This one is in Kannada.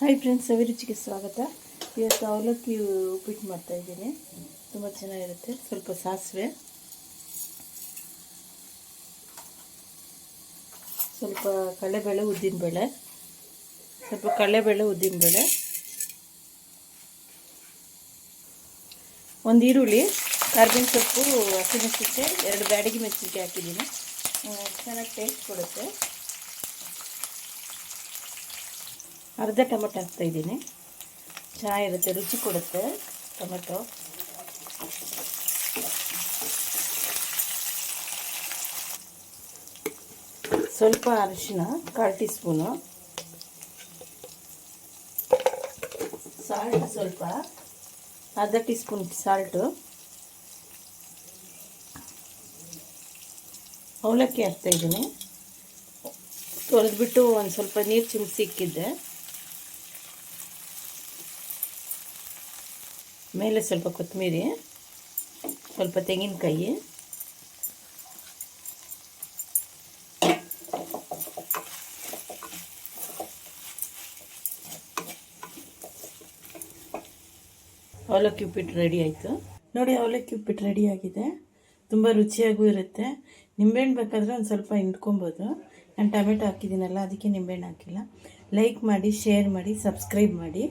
ಹಾಯ್ ಫ್ರೆಂಡ್ಸ್, ಅಭಿರುಚಿಗೆ ಸ್ವಾಗತ. ಇವತ್ತು ಅವಲಕ್ಕಿ ಉಪ್ಪಿಟ್ಟು ಮಾಡ್ತಾಯಿದ್ದೀನಿ. ತುಂಬ ಚೆನ್ನಾಗಿರುತ್ತೆ. ಸ್ವಲ್ಪ ಸಾಸಿವೆ, ಸ್ವಲ್ಪ ಕಡಲೆಬೇಳೆ, ಉದ್ದಿನಬೇಳೆ, ಒಂದು ಈರುಳ್ಳಿ, ಕರ್ಬೇವಿನ ಸೊಪ್ಪು, ಹಸಿಮೆಣಸಿನಕಾಯಿ, 2 ಬ್ಯಾಡಗಿ ಮೆಣಸಿನಕಾಯಿ ಹಾಕಿದ್ದೀನಿ. ಚೆನ್ನಾಗಿ ಟೇಸ್ಟ್ ಕೊಡುತ್ತೆ. ಅರ್ಧ ಟೊಮೆಟೊ ಹಾಕ್ತಾಯಿದ್ದೀನಿ. ಚೆನ್ನಾಗಿರುತ್ತೆ, ರುಚಿ ಕೊಡುತ್ತೆ ಟೊಮೆಟೊ. ಸ್ವಲ್ಪ ಅರಿಶಿನ, 1/4 ಟೀ ಸ್ಪೂನು, ಸಾಲ್ಟ್ ಸ್ವಲ್ಪ, ಅರ್ಧ ಟೀ ಸ್ಪೂನ್ ಸಾಲ್ಟು, ಅವಲಕ್ಕಿ ಹಾಕ್ತಾಯಿದ್ದೀನಿ. ತೊಳೆದ್ಬಿಟ್ಟು ಒಂದು ಸ್ವಲ್ಪ ನೀರು ಚಿಮ್ಸಿ ಇಕ್ಕಿದ್ದೆ. ಮೇಲೆ ಸ್ವಲ್ಪ ಕೊತ್ತಂಬರಿ, ಸ್ವಲ್ಪ ತೆಂಗಿನಕಾಯಿ, ಅವಲಕ್ಕಿ ಉಪ್ಪಿಟ್ಟು ರೆಡಿ ಆಯಿತು. ನೋಡಿ, ಅವಲಕ್ಕಿ ಉಪ್ಪಿಟ್ಟು ರೆಡಿ ಆಗಿದೆ. ತುಂಬ ರುಚಿಯಾಗೂ ಇರುತ್ತೆ. ನಿಂಬೆಹಣ್ಣು ಬೇಕಾದರೆ ಒಂದು ಸ್ವಲ್ಪ ಹಿಂಡ್ಕೊಬೋದು. ನಾನು ಟೊಮೆಟೊ ಹಾಕಿದ್ದೀನಲ್ಲ, ಅದಕ್ಕೆ ನಿಂಬೆಹಣ್ಣು ಹಾಕಿಲ್ಲ. ಲೈಕ್ ಮಾಡಿ, ಶೇರ್ ಮಾಡಿ, ಸಬ್ಸ್ಕ್ರೈಬ್ ಮಾಡಿ.